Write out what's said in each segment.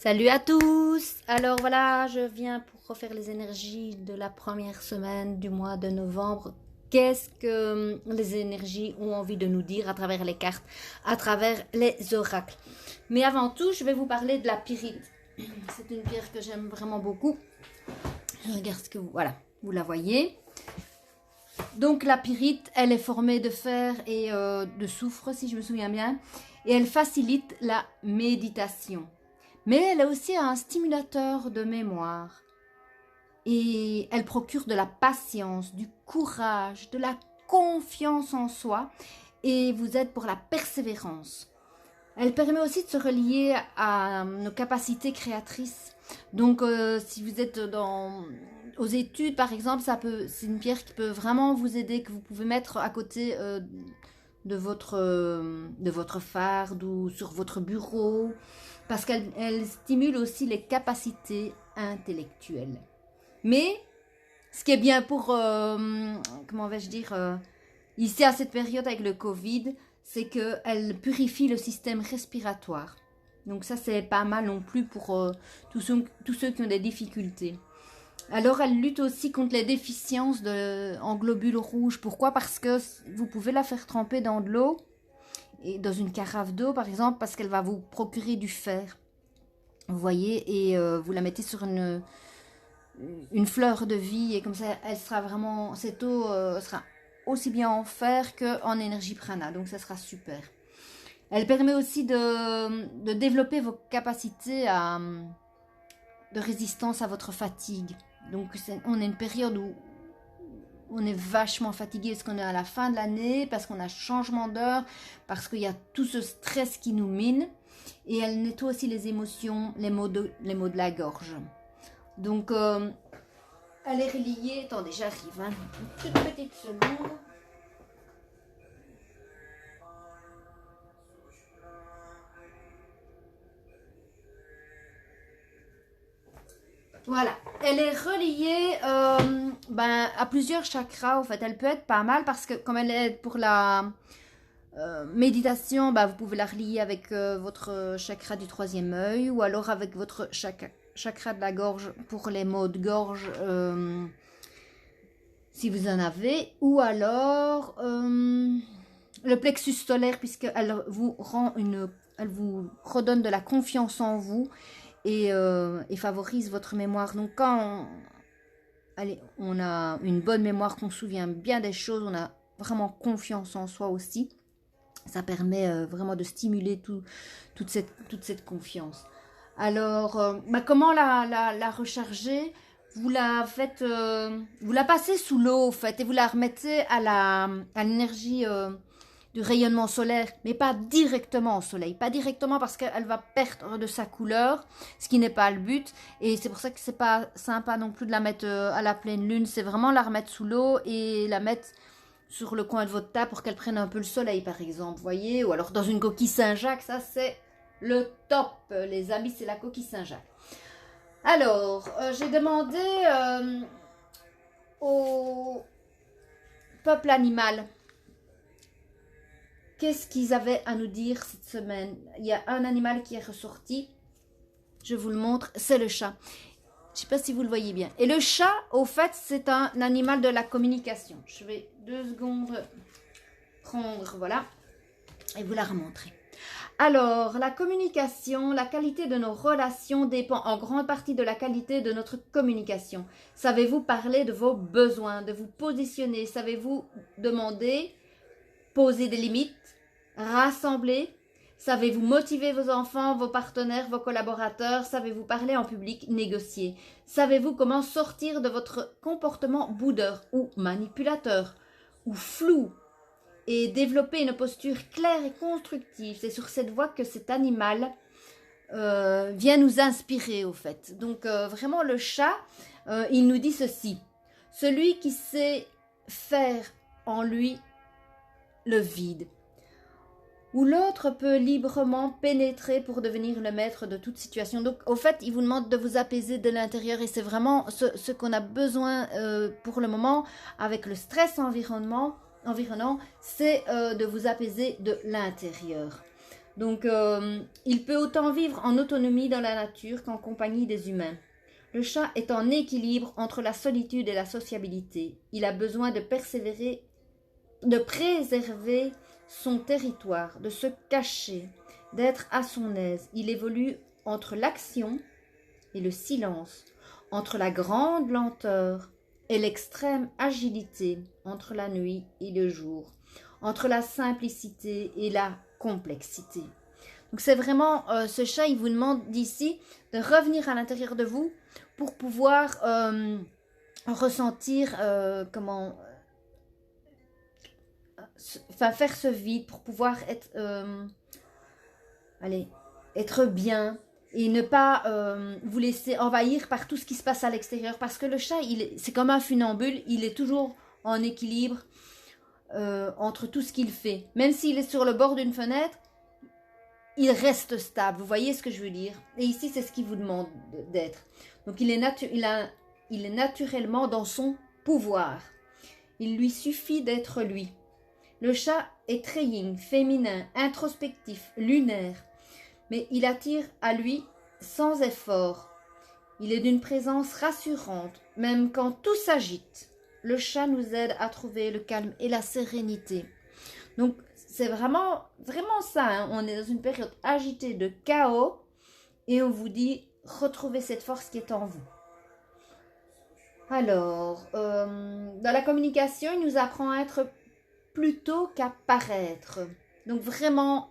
Salut à tous! Alors voilà, je viens pour refaire les énergies de la première semaine du mois de novembre. Qu'est-ce que les énergies ont envie de nous dire à travers les cartes, à travers les oracles? Mais avant tout, je vais vous parler de la pyrite. C'est une pierre que j'aime vraiment beaucoup. Je regarde ce que vous... Voilà, vous la voyez. Donc la pyrite, elle est formée de fer et de soufre, si je me souviens bien. Et elle facilite la méditation. Mais elle est aussi un stimulateur de mémoire. Et elle procure de la patience, du courage, de la confiance en soi. Et vous aide pour la persévérance. Elle permet aussi de se relier à nos capacités créatrices. Donc, si vous êtes aux études, par exemple, c'est une pierre qui peut vraiment vous aider, que vous pouvez mettre à côté de votre farde ou sur votre bureau, parce qu'elle stimule aussi les capacités intellectuelles. Mais, ce qui est bien pour, comment vais-je dire, ici à cette période avec le Covid, c'est qu'elle purifie le système respiratoire. Donc ça, c'est pas mal non plus pour tous ceux qui ont des difficultés. Alors, elle lutte aussi contre les déficiences en globules rouges. Pourquoi? Parce que vous pouvez la faire tremper dans de l'eau, et dans une carafe d'eau, par exemple, parce qu'elle va vous procurer du fer. Vous voyez, et vous la mettez sur une fleur de vie, et comme ça, elle sera vraiment, cette eau sera aussi bien en fer qu'en énergie prana, donc ça sera super. Elle permet aussi de développer vos capacités de résistance à votre fatigue. Donc on est une période où on est vachement fatigué parce qu'on est à la fin de l'année, parce qu'on a changement d'heure, parce qu'il y a tout ce stress qui nous mine. Et elle nettoie aussi les émotions, les maux de la gorge. Donc, elle est reliée. Attendez, j'arrive. Hein. Une toute petite seconde. Voilà, elle est reliée à plusieurs chakras. En fait, elle peut être pas mal parce que comme elle est pour la méditation, vous pouvez la relier avec votre chakra du troisième œil ou alors avec votre chakra de la gorge pour les maux de gorge si vous en avez, ou alors le plexus solaire puisqu'elle vous elle vous redonne de la confiance en vous et favorise votre mémoire. Donc quand on a une bonne mémoire, qu'on se souvient bien des choses, on a vraiment confiance en soi aussi. Ça permet vraiment de stimuler toute cette confiance. Alors, comment la recharger? Vous la faites, vous la passez sous l'eau, en fait, et vous la remettez à l'énergie du rayonnement solaire, mais pas directement au soleil. Pas directement parce qu'elle va perdre de sa couleur, ce qui n'est pas le but. Et c'est pour ça que c'est pas sympa non plus de la mettre à la pleine lune. C'est vraiment la remettre sous l'eau et la mettre sur le coin de votre table pour qu'elle prenne un peu le soleil, par exemple, voyez, ou alors dans une coquille Saint-Jacques, ça c'est le top, les amis, c'est la coquille Saint-Jacques. Alors, j'ai demandé au peuple animal qu'est-ce qu'ils avaient à nous dire cette semaine. Il y a un animal qui est ressorti, je vous le montre, c'est le chat. Je ne sais pas si vous le voyez bien. Et le chat, au fait, c'est un animal de la communication. Je vais 2 secondes prendre, voilà, et vous la remontrer. Alors, la communication, la qualité de nos relations dépend en grande partie de la qualité de notre communication. Savez-vous parler de vos besoins, de vous positionner? Savez-vous demander, poser des limites, rassembler? Savez-vous motiver vos enfants, vos partenaires, vos collaborateurs? Savez-vous parler en public, négocier? Savez-vous comment sortir de votre comportement boudeur ou manipulateur ou flou et développer une posture claire et constructive? C'est sur cette voie que cet animal vient nous inspirer au fait. Donc vraiment le chat, il nous dit ceci: celui qui sait faire en lui le vide, où l'autre peut librement pénétrer pour devenir le maître de toute situation. Donc, au fait, il vous demande de vous apaiser de l'intérieur et c'est vraiment ce qu'on a besoin pour le moment avec le stress environnant, c'est de vous apaiser de l'intérieur. Donc, il peut autant vivre en autonomie dans la nature qu'en compagnie des humains. Le chat est en équilibre entre la solitude et la sociabilité. Il a besoin de préserver son territoire, de se cacher, d'être à son aise. Il évolue entre l'action et le silence, entre la grande lenteur et l'extrême agilité, entre la nuit et le jour, entre la simplicité et la complexité. Donc c'est vraiment, ce chat, il vous demande d'ici de revenir à l'intérieur de vous pour pouvoir ressentir faire ce vide, pour pouvoir être, être bien et ne pas vous laisser envahir par tout ce qui se passe à l'extérieur. Parce que le chat, c'est comme un funambule, il est toujours en équilibre entre tout ce qu'il fait. Même s'il est sur le bord d'une fenêtre, il reste stable. Vous voyez ce que je veux dire? Et ici, c'est ce qu'il vous demande d'être. Donc, il est naturellement dans son pouvoir. Il lui suffit d'être lui. Le chat est très yin, féminin, introspectif, lunaire. Mais il attire à lui sans effort. Il est d'une présence rassurante, même quand tout s'agite. Le chat nous aide à trouver le calme et la sérénité. Donc, c'est vraiment, vraiment ça. Hein. On est dans une période agitée de chaos et on vous dit, retrouvez cette force qui est en vous. Alors, dans la communication, il nous apprend à être plutôt qu'à paraître. Donc, vraiment,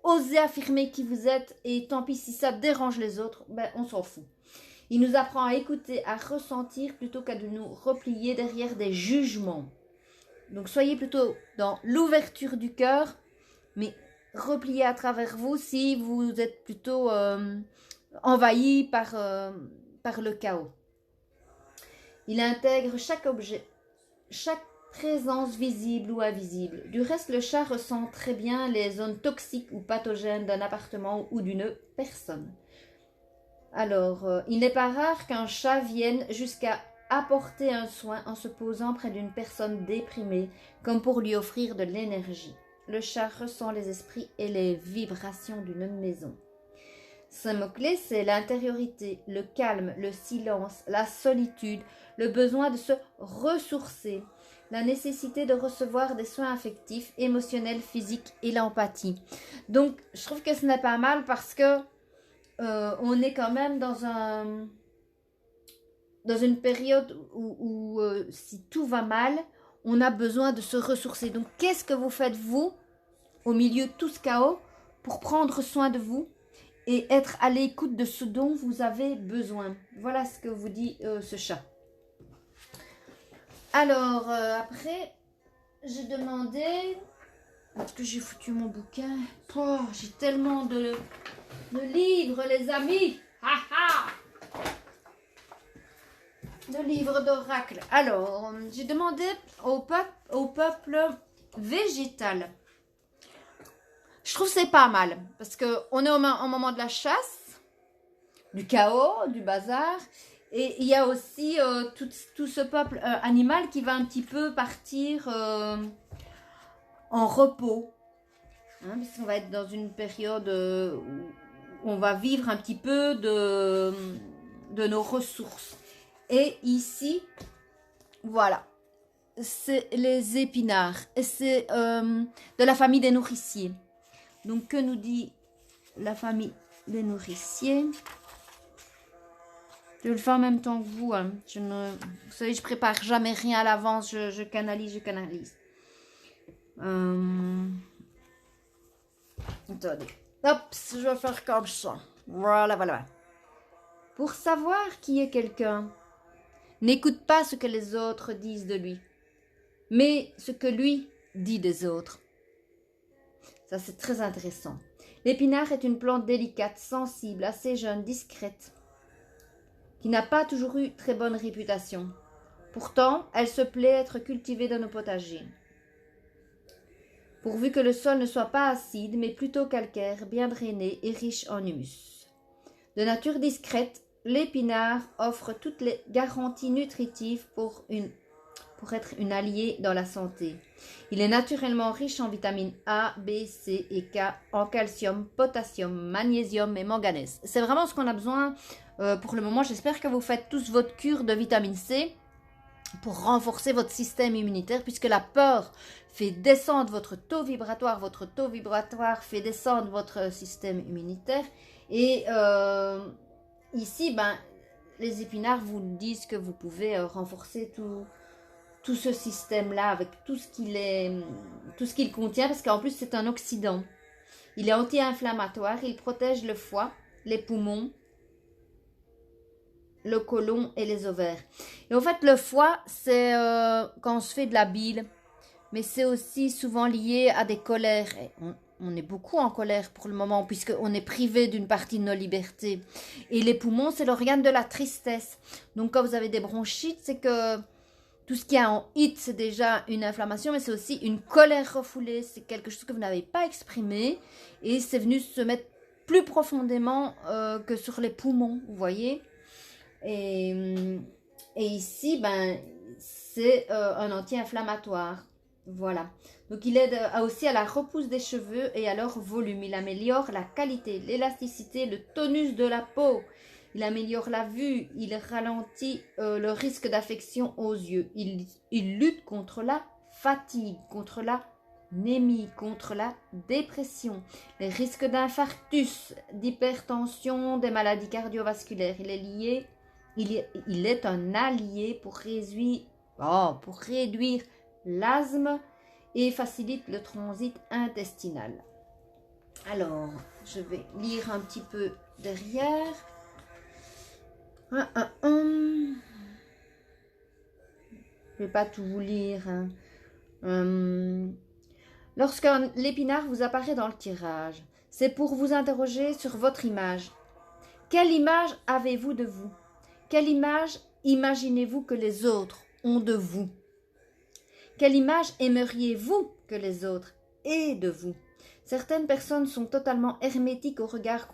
osez affirmer qui vous êtes et tant pis si ça dérange les autres, ben, on s'en fout. Il nous apprend à écouter, à ressentir plutôt qu'à de nous replier derrière des jugements. Donc soyez plutôt dans l'ouverture du cœur, mais repliez à travers vous si vous êtes plutôt envahi par le chaos. Il intègre chaque objet, chaque présence visible ou invisible. Du reste, le chat ressent très bien les zones toxiques ou pathogènes d'un appartement ou d'une personne. Alors, il n'est pas rare qu'un chat vienne jusqu'à apporter un soin en se posant près d'une personne déprimée, comme pour lui offrir de l'énergie. Le chat ressent les esprits et les vibrations d'une maison. Ce mot-clé, c'est l'intériorité, le calme, le silence, la solitude, le besoin de se ressourcer, la nécessité de recevoir des soins affectifs, émotionnels, physiques et l'empathie. Donc, je trouve que ce n'est pas mal parce que on est quand même dans une période où si tout va mal, on a besoin de se ressourcer. Donc, qu'est-ce que vous faites, vous, au milieu de tout ce chaos, pour prendre soin de vous et être à l'écoute de ce dont vous avez besoin? Voilà ce que vous dit ce chat. Alors, après, j'ai demandé... Est-ce que j'ai foutu mon bouquin? Oh, j'ai tellement de livres, les amis. Ha ha! De livres d'oracle. Alors, j'ai demandé au peuple végétal. Je trouve que c'est pas mal. Parce qu'on est au moment de la chasse, du chaos, du bazar. Et il y a aussi tout ce peuple animal qui va un petit peu partir en repos. Hein, parce qu'on va être dans une période où on va vivre un petit peu de nos ressources. Et ici, voilà, c'est les épinards. Et c'est de la famille des nourriciers. Donc, que nous dit la famille des nourriciers? Je le fais en même temps que vous. Hein. Vous savez, je prépare jamais rien à l'avance. Je canalise. Attendez. Hop, je vais faire comme ça. Voilà. Pour savoir qui est quelqu'un, n'écoute pas ce que les autres disent de lui, mais ce que lui dit des autres. Ça, c'est très intéressant. L'épinard est une plante délicate, sensible, assez jeune, discrète, qui n'a pas toujours eu très bonne réputation. Pourtant, elle se plaît être cultivée dans nos potagers. Pourvu que le sol ne soit pas acide, mais plutôt calcaire, bien drainé et riche en humus. De nature discrète, l'épinard offre toutes les garanties nutritives pour une pour être une alliée dans la santé. Il est naturellement riche en vitamines A, B, C et K, en calcium, potassium, magnésium et manganèse. C'est vraiment ce qu'on a besoin pour le moment. J'espère que vous faites tous votre cure de vitamine C pour renforcer votre système immunitaire, puisque la peur fait descendre votre taux vibratoire fait descendre votre système immunitaire. Et ici, les épinards vous disent que vous pouvez renforcer tout ce système-là avec tout ce qu'il contient, parce qu'en plus c'est un oxydant. Il est anti-inflammatoire, il protège le foie, les poumons, le côlon et les ovaires. Et en fait, le foie, c'est quand on se fait de la bile, mais c'est aussi souvent lié à des colères. Et on est beaucoup en colère pour le moment, puisqu'on est privé d'une partie de nos libertés. Et les poumons, c'est l'organe de la tristesse. Donc quand vous avez des bronchites, c'est que tout ce qu'il y a en it, c'est déjà une inflammation, mais c'est aussi une colère refoulée. C'est quelque chose que vous n'avez pas exprimé, et c'est venu se mettre plus profondément que sur les poumons, vous voyez. Et ici, c'est un anti-inflammatoire. Voilà. Donc, il aide aussi à la repousse des cheveux et à leur volume. Il améliore la qualité, l'élasticité, le tonus de la peau. Il améliore la vue. Il ralentit le risque d'affection aux yeux. Il lutte contre la fatigue, contre la anémie, contre la dépression, les risques d'infarctus, d'hypertension, des maladies cardiovasculaires. Il est un allié pour réduire l'asthme et facilite le transit intestinal. Alors, je vais lire un petit peu derrière. Je ne vais pas tout vous lire. Lorsque l'épinard vous apparaît dans le tirage, c'est pour vous interroger sur votre image. Quelle image avez-vous de vous ? Quelle image imaginez-vous que les autres ont de vous ? Quelle image aimeriez-vous que les autres aient de vous ? Certaines personnes sont totalement hermétiques au regard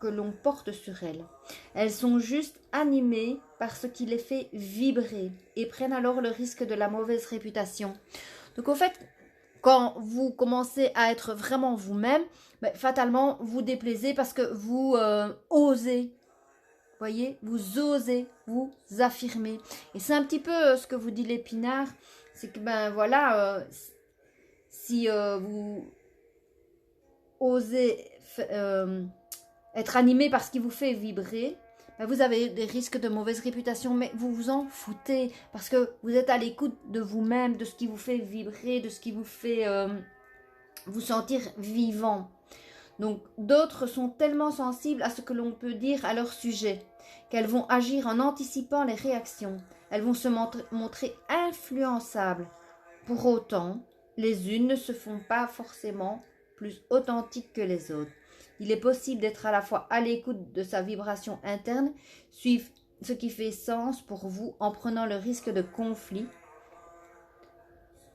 que l'on porte sur elles. Elles sont juste animées par ce qui les fait vibrer et prennent alors le risque de la mauvaise réputation. Donc au fait, quand vous commencez à être vraiment vous-même, fatalement vous déplaisez parce que vous osez. Voyez, vous osez vous affirmer. Et c'est un petit peu ce que vous dit l'épinard, c'est que si vous osez être animé par ce qui vous fait vibrer, vous avez des risques de mauvaise réputation, mais vous vous en foutez parce que vous êtes à l'écoute de vous-même, de ce qui vous fait vibrer, de ce qui vous fait vous sentir vivant. Donc d'autres sont tellement sensibles à ce que l'on peut dire à leur sujet qu'elles vont agir en anticipant les réactions. Elles vont se montrer influençables. Pour autant, les unes ne se font pas forcément plus authentiques que les autres. Il est possible d'être à la fois à l'écoute de sa vibration interne, suivre ce qui fait sens pour vous en prenant le risque de conflit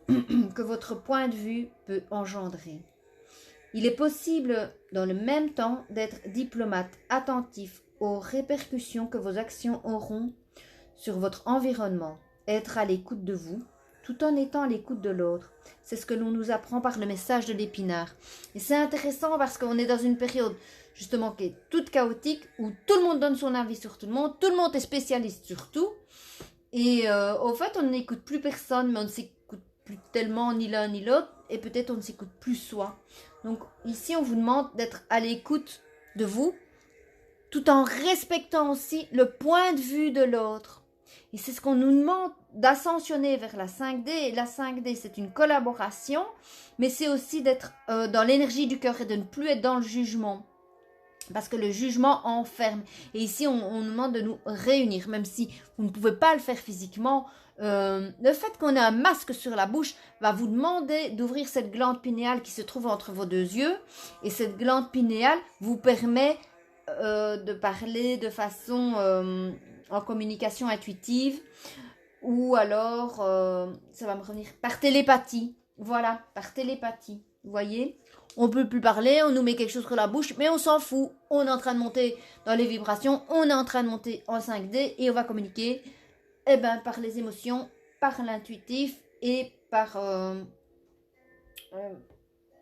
que votre point de vue peut engendrer. Il est possible, dans le même temps, d'être diplomate, attentif aux répercussions que vos actions auront sur votre environnement, être à l'écoute de vous, tout en étant à l'écoute de l'autre. C'est ce que l'on nous apprend par le message de l'épinard. Et c'est intéressant parce qu'on est dans une période, justement, qui est toute chaotique, où tout le monde donne son avis sur tout le monde est spécialiste sur tout, et au fait, on n'écoute plus personne, mais on ne s'écoute plus tellement ni l'un ni l'autre, et peut-être on ne s'écoute plus soi. Donc ici, on vous demande d'être à l'écoute de vous, tout en respectant aussi le point de vue de l'autre. Et c'est ce qu'on nous demande d'ascensionner vers la 5D. Et la 5D, c'est une collaboration, mais c'est aussi d'être dans l'énergie du cœur et de ne plus être dans le jugement. Parce que le jugement enferme. Et ici, on nous demande de nous réunir, même si vous ne pouvez pas le faire physiquement. Le fait qu'on ait un masque sur la bouche va vous demander d'ouvrir cette glande pinéale qui se trouve entre vos deux yeux. Et cette glande pinéale vous permet de parler de façon en communication intuitive. Ou alors, ça va me revenir, par télépathie. Voilà, par télépathie. Vous voyez ? On ne peut plus parler, on nous met quelque chose sur la bouche, mais on s'en fout. On est en train de monter dans les vibrations, on est en train de monter en 5D et on va communiquer par les émotions, par l'intuitif et par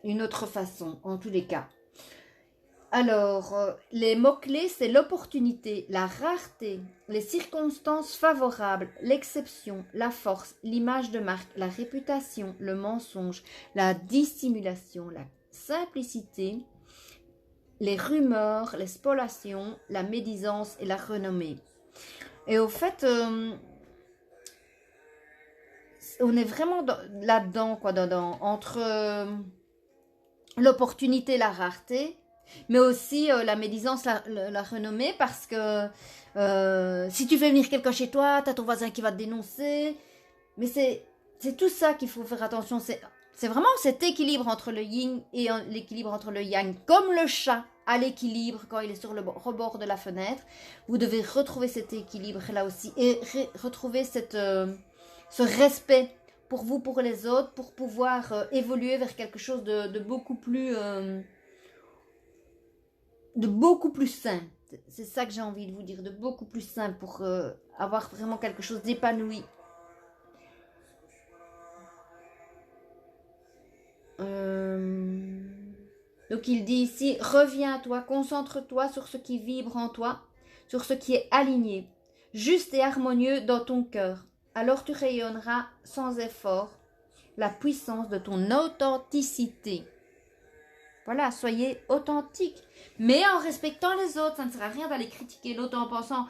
une autre façon, en tous les cas. Alors, les mots-clés, c'est l'opportunité, la rareté, les circonstances favorables, l'exception, la force, l'image de marque, la réputation, le mensonge, la dissimulation, la simplicité, les rumeurs, les spolations, la médisance et la renommée. Et au fait, on est vraiment là-dedans, quoi, entre l'opportunité, la rareté, mais aussi la médisance, la renommée, parce que si tu fais venir quelqu'un chez toi, tu as ton voisin qui va te dénoncer. Mais c'est tout ça qu'il faut faire attention. C'est vraiment cet équilibre entre le yin et l'équilibre entre le yang. Comme le chat à l'équilibre quand il est sur le rebord de la fenêtre, vous devez retrouver cet équilibre là aussi et retrouver ce respect pour vous, pour les autres, pour pouvoir évoluer vers quelque chose de beaucoup plus sain. C'est ça que j'ai envie de vous dire, de beaucoup plus sain pour avoir vraiment quelque chose d'épanoui. Donc il dit ici, reviens à toi, concentre-toi sur ce qui vibre en toi, sur ce qui est aligné, juste et harmonieux dans ton cœur. Alors tu rayonneras sans effort la puissance de ton authenticité. Voilà, soyez authentique, mais en respectant les autres. Ça ne sert à rien d'aller critiquer l'autre en pensant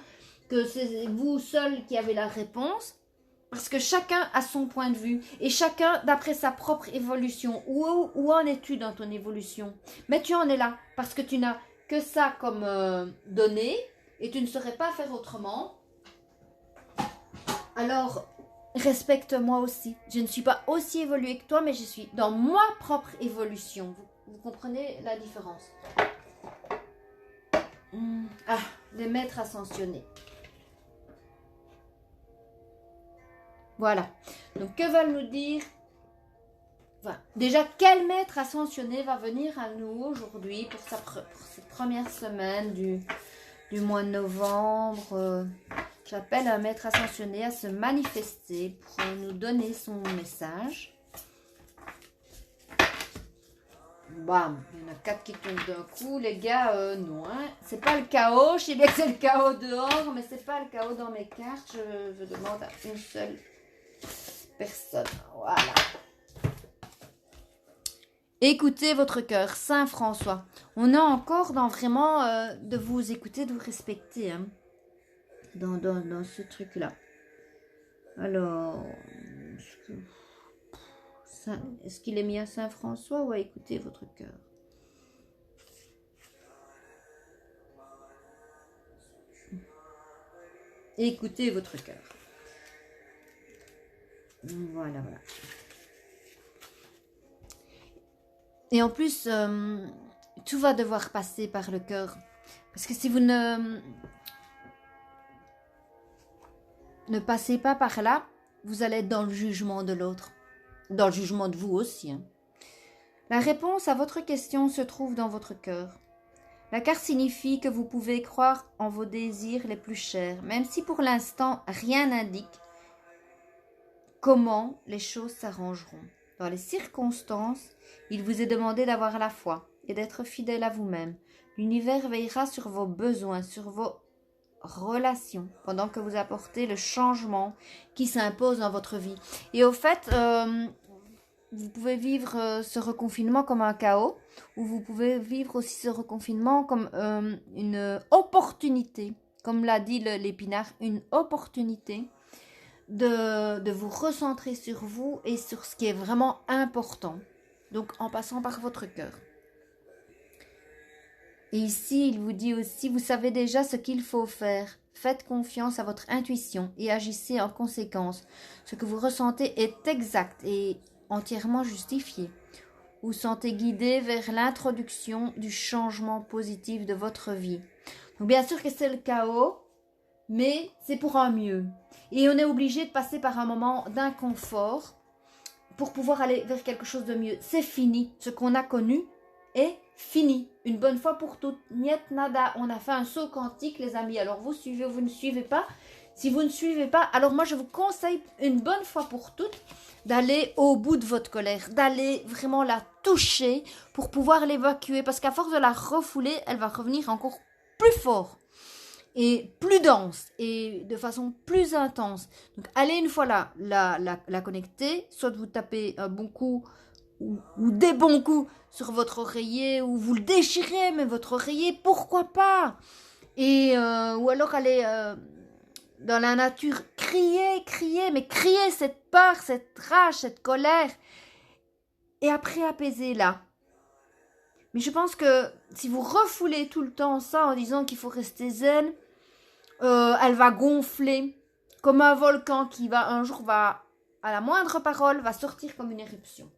que c'est vous seul qui avez la réponse. Parce que chacun a son point de vue et chacun d'après sa propre évolution. Où en es-tu dans ton évolution? Mais tu en es là parce que tu n'as que ça comme donnée et tu ne saurais pas faire autrement. Alors, respecte-moi aussi. Je ne suis pas aussi évoluée que toi, mais je suis dans ma propre évolution. Vous comprenez la différence? Ah, les maîtres ascensionnés. Voilà. Donc, que veulent nous dire? Enfin, déjà, quel maître ascensionné va venir à nous aujourd'hui pour cette première semaine du mois de novembre? J'appelle un maître ascensionné à se manifester pour nous donner son message. Bam, il y en a 4 qui tombent d'un coup. Les gars, non. Hein. C'est pas le chaos. Je sais bien que c'est le chaos dehors, mais c'est pas le chaos dans mes cartes. Je demande à une seule personne. Voilà. Écoutez votre cœur, Saint François. On est encore dans vraiment de vous écouter, de vous respecter. Hein, dans ce truc-là. Alors, est-ce qu'il est mis à Saint François ou à écouter votre cœur? Écoutez votre cœur. Voilà, voilà. Et en plus, tout va devoir passer par le cœur. Parce que si vous ne passez pas par là, vous allez être dans le jugement de l'autre. Dans le jugement de vous aussi. Hein. La réponse à votre question se trouve dans votre cœur. La carte signifie que vous pouvez croire en vos désirs les plus chers, même si pour l'instant rien n'indique comment les choses s'arrangeront. Dans les circonstances, il vous est demandé d'avoir la foi et d'être fidèle à vous-même. L'univers veillera sur vos besoins, sur vos relations, pendant que vous apportez le changement qui s'impose dans votre vie. Et au fait, vous pouvez vivre ce reconfinement comme un chaos, ou vous pouvez vivre aussi ce reconfinement comme une opportunité, comme l'a dit l'épinard, une opportunité de vous recentrer sur vous et sur ce qui est vraiment important. Donc en passant par votre cœur. Et ici, il vous dit aussi, vous savez déjà ce qu'il faut faire. Faites confiance à votre intuition et agissez en conséquence. Ce que vous ressentez est exact et entièrement justifié. Vous sentez guidé vers l'introduction du changement positif de votre vie. Donc bien sûr que c'est le chaos, mais c'est pour un mieux. Et on est obligé de passer par un moment d'inconfort pour pouvoir aller vers quelque chose de mieux. C'est fini. Ce qu'on a connu est fini. Une bonne fois pour toutes. Niet nada. On a fait un saut quantique, les amis. Alors vous suivez ou vous ne suivez pas. Si vous ne suivez pas, alors moi je vous conseille une bonne fois pour toutes d'aller au bout de votre colère, d'aller vraiment la toucher pour pouvoir l'évacuer. Parce qu'à force de la refouler, elle va revenir encore plus fort et plus dense et de façon plus intense. Donc allez une fois la connecter, soit vous tapez un bon coup ou des bons coups sur votre oreiller ou vous le déchirez, mais votre oreiller, pourquoi pas. Et ou alors allez dans la nature, crier, mais crier cette peur, cette rage, cette colère et après apaisez-la. Mais je pense que si vous refoulez tout le temps ça en disant qu'il faut rester zen, elle va gonfler comme un volcan qui va un jour va à la moindre parole va sortir comme une éruption.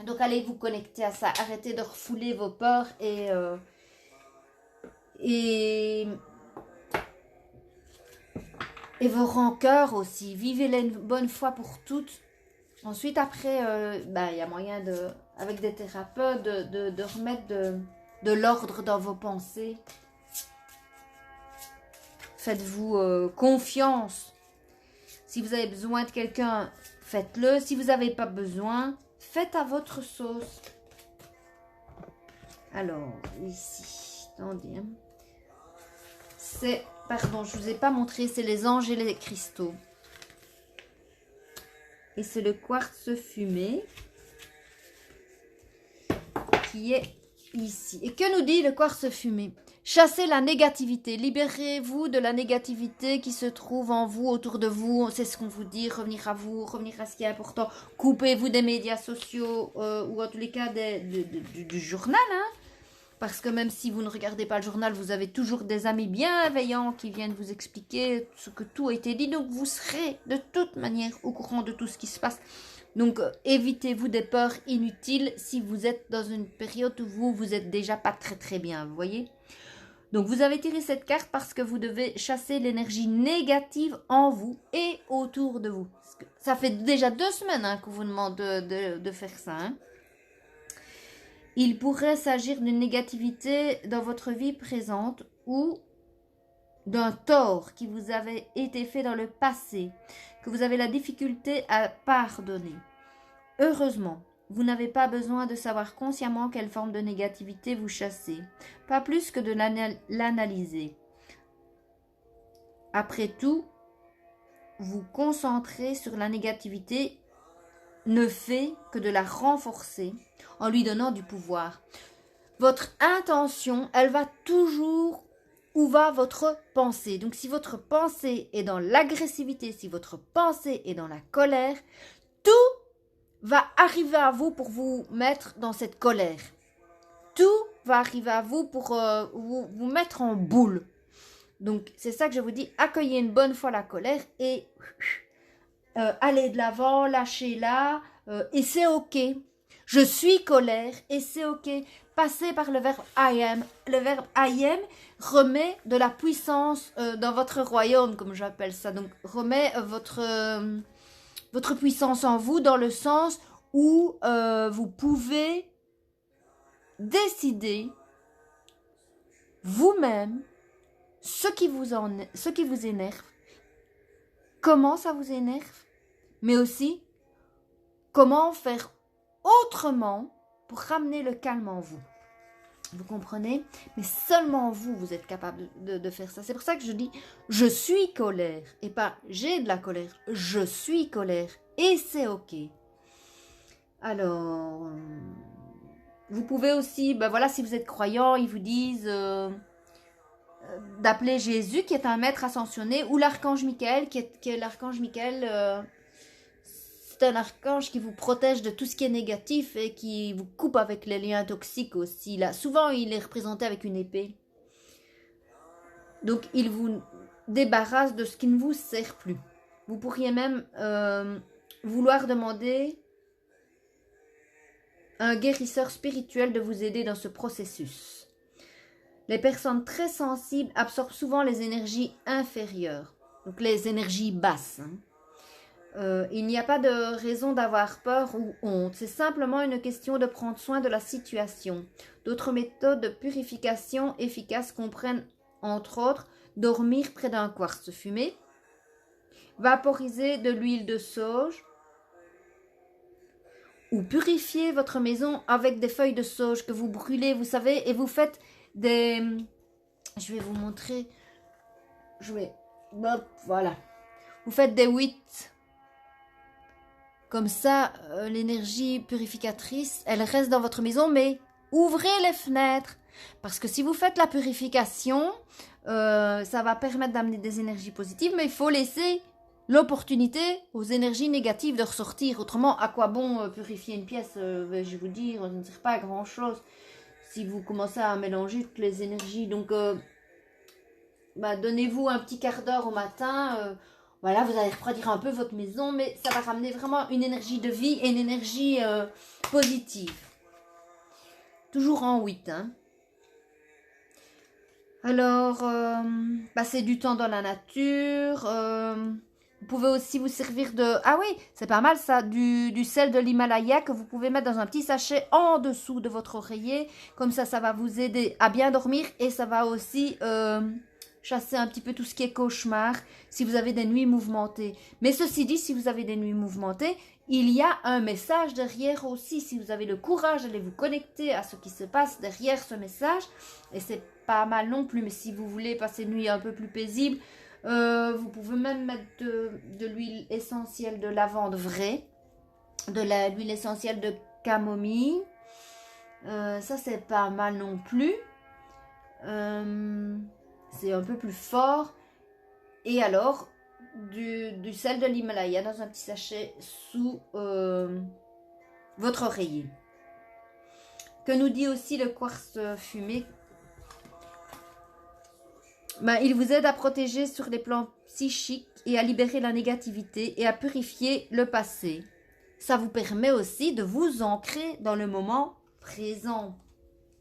Donc allez vous connecter à ça, arrêtez de refouler vos peurs et vos rancœurs aussi. Vivez-les une bonne fois pour toutes. Ensuite après, y a moyen de, avec des thérapeutes de remettre de l'ordre dans vos pensées. Faites-vous confiance. Si vous avez besoin de quelqu'un, faites-le. Si vous n'avez pas besoin, faites à votre sauce. Alors, ici, attendez. C'est, pardon, je ne vous ai pas montré, c'est les anges et les cristaux. Et c'est le quartz fumé qui est ici. Et que nous dit le quartz fumé? Chassez la négativité, libérez-vous de la négativité qui se trouve en vous, autour de vous, c'est ce qu'on vous dit, revenir à vous, revenir à ce qui est important, coupez-vous des médias sociaux ou en tous les cas du journal, hein, parce que même si vous ne regardez pas le journal, vous avez toujours des amis bienveillants qui viennent vous expliquer ce que tout a été dit, donc vous serez de toute manière au courant de tout ce qui se passe. Donc, évitez-vous des peurs inutiles si vous êtes dans une période où vous êtes déjà pas très très bien, vous voyez. Donc, vous avez tiré cette carte parce que vous devez chasser l'énergie négative en vous et autour de vous. Ça fait déjà 2 semaines hein, qu'on vous demande de faire ça. Hein. Il pourrait s'agir d'une négativité dans votre vie présente ou d'un tort qui vous avait été fait dans le passé, que vous avez la difficulté à pardonner. Heureusement, vous n'avez pas besoin de savoir consciemment quelle forme de négativité vous chassez, pas plus que de l'analyser. Après tout, vous concentrer sur la négativité ne fait que de la renforcer en lui donnant du pouvoir. Votre intention, elle va toujours où va votre pensée. Donc si votre pensée est dans l'agressivité, si votre pensée est dans la colère, tout va arriver à vous pour vous mettre dans cette colère. Tout va arriver à vous pour vous mettre en boule. Donc c'est ça que je vous dis, accueillez une bonne fois la colère et allez de l'avant, lâchez-la et c'est ok. Je suis colère et c'est ok. Passez par le verbe I am. Le verbe I am remet de la puissance dans votre royaume, comme j'appelle ça. Donc remet votre puissance en vous dans le sens où vous pouvez décider vous-même ce qui vous énerve, comment ça vous énerve, mais aussi comment faire autrement pour ramener le calme en vous. Vous comprenez? Mais seulement vous, vous êtes capable de faire ça. C'est pour ça que je dis, je suis colère. Et pas, j'ai de la colère. Je suis colère. Et c'est ok. Alors, vous pouvez aussi, voilà, si vous êtes croyant, ils vous disent d'appeler Jésus, qui est un maître ascensionné, ou l'archange Michael, qui est l'archange Michael... c'est un archange qui vous protège de tout ce qui est négatif et qui vous coupe avec les liens toxiques aussi. Là, souvent, il est représenté avec une épée. Donc, il vous débarrasse de ce qui ne vous sert plus. Vous pourriez même vouloir demander à un guérisseur spirituel de vous aider dans ce processus. Les personnes très sensibles absorbent souvent les énergies inférieures, donc les énergies basses. Il n'y a pas de raison d'avoir peur ou honte. C'est simplement une question de prendre soin de la situation. D'autres méthodes de purification efficaces comprennent, entre autres, dormir près d'un quartz fumé, Vaporisez de l'huile de sauge ou purifiez votre maison avec des feuilles de sauge que vous brûlez, vous savez, et vous faites des... Je vais vous montrer. Hop, voilà. Vous faites des 8. Comme ça, l'énergie purificatrice, elle reste dans votre maison, mais ouvrez les fenêtres. Parce que si vous faites la purification, ça va permettre d'amener des énergies positives, mais il faut laisser l'opportunité aux énergies négatives de ressortir. Autrement, à quoi bon purifier une pièce je vais vous dire, ça ne sert pas à grand-chose si vous commencez à mélanger toutes les énergies. Donc, donnez-vous un petit quart d'heure au matin. Voilà, vous allez refroidir un peu votre maison, mais ça va ramener vraiment une énergie de vie et une énergie positive. Toujours en 8, hein. Alors, passez du temps dans la nature. Vous pouvez aussi vous servir de... Ah oui, c'est pas mal ça, du sel de l'Himalaya que vous pouvez mettre dans un petit sachet en dessous de votre oreiller. Comme ça va vous aider à bien dormir et ça va aussi... chasser un petit peu tout ce qui est cauchemar, si vous avez des nuits mouvementées. Mais ceci dit, si vous avez des nuits mouvementées, il y a un message derrière aussi. Si vous avez le courage d'aller vous connecter à ce qui se passe derrière ce message, et c'est pas mal non plus, mais si vous voulez passer une nuit un peu plus paisible, vous pouvez même mettre de l'huile essentielle de lavande vraie, de l'huile essentielle de camomille. Ça, c'est pas mal non plus. C'est un peu plus fort. Et alors, du sel de l'Himalaya dans un petit sachet sous votre oreiller. Que nous dit aussi le quartz fumé? Il vous aide à protéger sur les plans psychiques et à libérer la négativité et à purifier le passé. Ça vous permet aussi de vous ancrer dans le moment présent,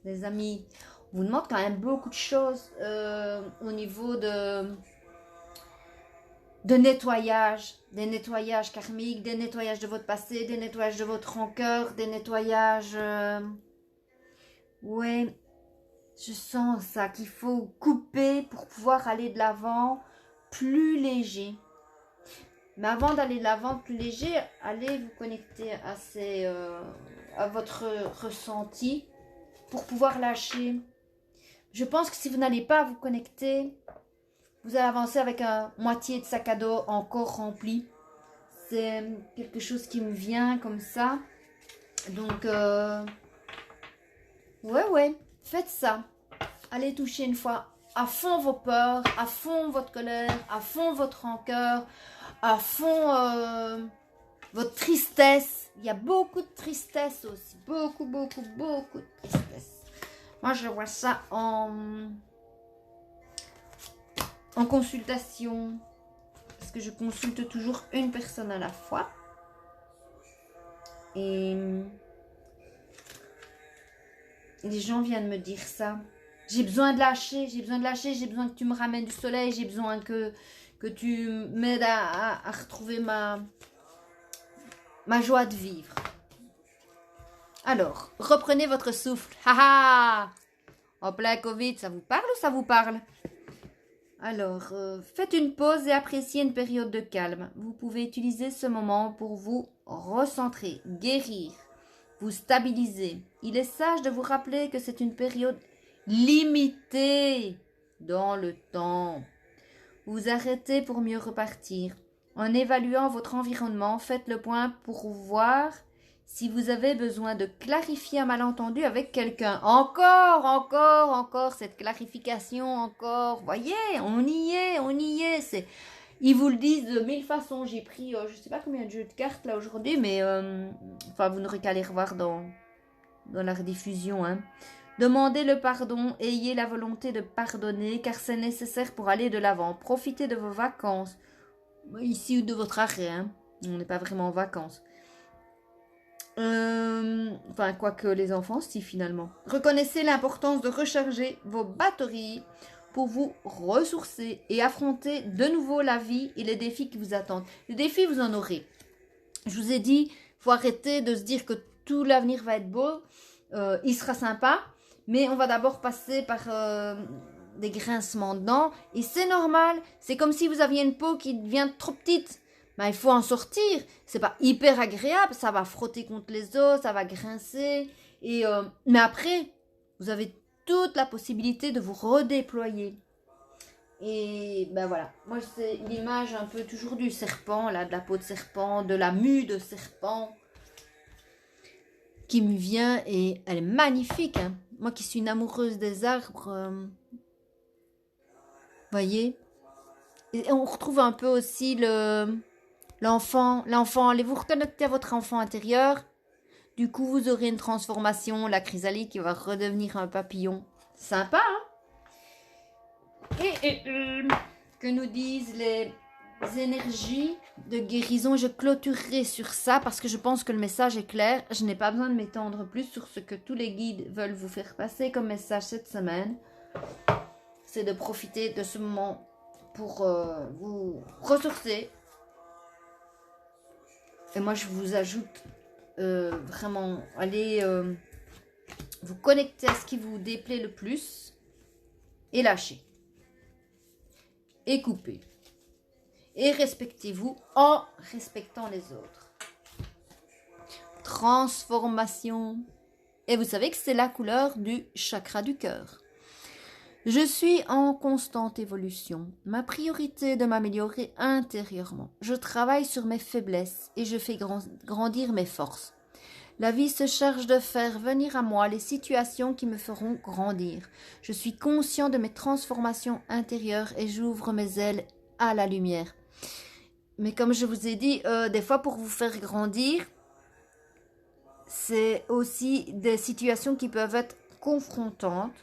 les amis. On vous demande quand même beaucoup de choses au niveau de nettoyage, des nettoyages karmiques, des nettoyages de votre passé, des nettoyages de votre rancœur, des nettoyages... Ouais, je sens ça, qu'il faut couper pour pouvoir aller de l'avant plus léger. Mais avant d'aller de l'avant plus léger, allez vous connecter à votre ressenti pour pouvoir lâcher. Je pense que si vous n'allez pas vous connecter, vous allez avancer avec un moitié de sac à dos encore rempli. C'est quelque chose qui me vient comme ça. Donc, ouais, faites ça. Allez toucher une fois à fond vos peurs, à fond votre colère, à fond votre rancœur, à fond votre tristesse. Il y a beaucoup de tristesse aussi. Beaucoup de tristesse. Moi, je vois ça en consultation. Parce que je consulte toujours une personne à la fois. Et les gens viennent me dire ça. J'ai besoin de lâcher, j'ai besoin que tu me ramènes du soleil, j'ai besoin que tu m'aides à retrouver ma joie de vivre. Alors, reprenez votre souffle. Haha! En plein Covid, ça vous parle ou ça vous parle? Alors, faites une pause et appréciez une période de calme. Vous pouvez utiliser ce moment pour vous recentrer, guérir, vous stabiliser. Il est sage de vous rappeler que c'est une période limitée dans le temps. Vous arrêtez pour mieux repartir. En évaluant votre environnement, faites le point pour voir si vous avez besoin de clarifier un malentendu avec quelqu'un. Encore cette clarification, encore. Voyez, on y est. Ils vous le disent de 1000 façons. J'ai pris, je sais pas combien de jeux de cartes là aujourd'hui, mais vous n'aurez qu'à les revoir dans la rediffusion. Hein. Demandez le pardon, ayez la volonté de pardonner, car c'est nécessaire pour aller de l'avant. Profitez de vos vacances, ici ou de votre arrêt. Hein. On n'est pas vraiment en vacances. Quoique les enfants, si finalement. Reconnaissez l'importance de recharger vos batteries pour vous ressourcer et affronter de nouveau la vie et les défis qui vous attendent. Les défis, vous en aurez. Je vous ai dit, il faut arrêter de se dire que tout l'avenir va être beau. Il sera sympa, mais on va d'abord passer par des grincements dedans. Et c'est normal. C'est comme si vous aviez une peau qui devient trop petite. Ben, il faut en sortir. C'est pas hyper agréable. Ça va frotter contre les os, ça va grincer. Mais après, vous avez toute la possibilité de vous redéployer. Et ben voilà, moi c'est l'image un peu toujours du serpent, là, de la peau de serpent, de la mue de serpent qui me vient et elle est magnifique. Hein. Moi qui suis une amoureuse des arbres, voyez. Et on retrouve un peu aussi l'enfant, allez vous reconnecter à votre enfant intérieur. Du coup, vous aurez une transformation, la chrysalide qui va redevenir un papillon. Sympa, hein? Que nous disent les énergies de guérison. Je clôturerai sur ça parce que je pense que le message est clair. Je n'ai pas besoin de m'étendre plus sur ce que tous les guides veulent vous faire passer comme message cette semaine. C'est de profiter de ce moment pour vous ressourcer. Et moi, je vous ajoute vraiment, allez vous connecter à ce qui vous déplaît le plus et lâcher. Et coupez. Et respectez-vous en respectant les autres. Transformation. Et vous savez que c'est la couleur du chakra du cœur. Je suis en constante évolution. Ma priorité est de m'améliorer intérieurement. Je travaille sur mes faiblesses et je fais grandir mes forces. La vie se charge de faire venir à moi les situations qui me feront grandir. Je suis conscient de mes transformations intérieures et j'ouvre mes ailes à la lumière. Mais comme je vous ai dit, des fois pour vous faire grandir, c'est aussi des situations qui peuvent être confrontantes.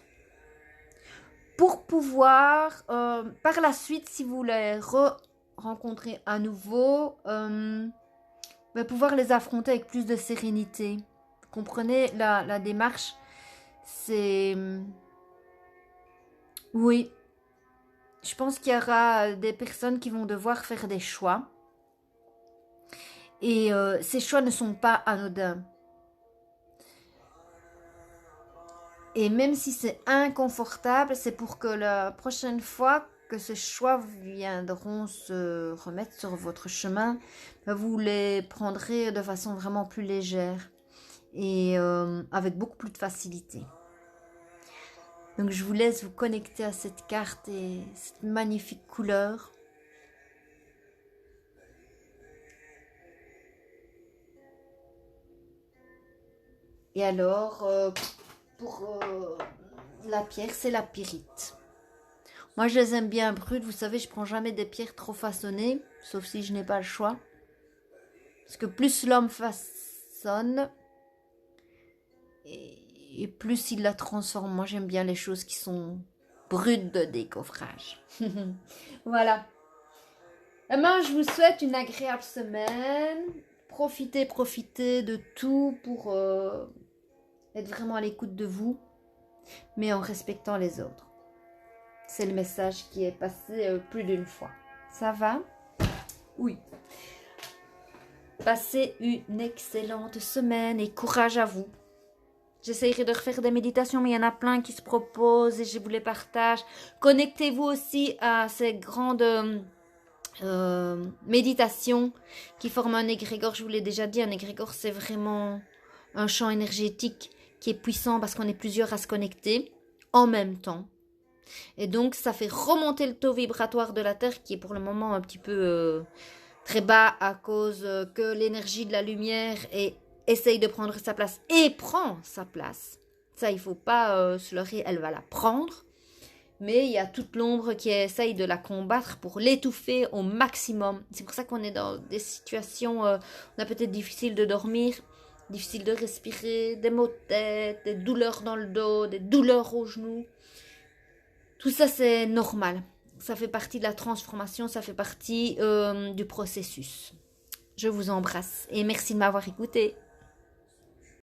Pour pouvoir, par la suite, si vous les rencontrez à nouveau, pouvoir les affronter avec plus de sérénité. Vous comprenez la démarche? C'est... Oui. Je pense qu'il y aura des personnes qui vont devoir faire des choix. Et ces choix ne sont pas anodins. Et même si c'est inconfortable, c'est pour que la prochaine fois que ces choix viendront se remettre sur votre chemin, vous les prendrez de façon vraiment plus légère et avec beaucoup plus de facilité. Donc je vous laisse vous connecter à cette carte et cette magnifique couleur. Et alors, pour la pierre, c'est la pyrite. Moi, je les aime bien brutes. Vous savez, je prends jamais des pierres trop façonnées, sauf si je n'ai pas le choix. Parce que plus l'homme façonne, et plus il la transforme. Moi, j'aime bien les choses qui sont brutes de décoffrage. Voilà. Demain, je vous souhaite une agréable semaine. Profitez de tout pour être vraiment à l'écoute de vous, mais en respectant les autres. C'est le message qui est passé plus d'une fois. Ça va? Oui. Passez une excellente semaine et courage à vous. J'essaierai de refaire des méditations, mais il y en a plein qui se proposent et je vous les partage. Connectez-vous aussi à ces grandes méditations qui forment un égrégore. Je vous l'ai déjà dit, un égrégore, c'est vraiment un champ énergétique qui est puissant parce qu'on est plusieurs à se connecter en même temps. Et donc, ça fait remonter le taux vibratoire de la Terre qui est pour le moment un petit peu très bas à cause que l'énergie de la lumière essaye de prendre sa place et prend sa place. Ça, il ne faut pas se leurrer, elle va la prendre. Mais il y a toute l'ombre qui essaye de la combattre pour l'étouffer au maximum. C'est pour ça qu'on est dans des situations, on a peut-être difficile de dormir, difficile de respirer, des maux de tête, des douleurs dans le dos, des douleurs aux genoux. Tout ça, c'est normal. Ça fait partie de la transformation, ça fait partie du processus. Je vous embrasse et merci de m'avoir écouté.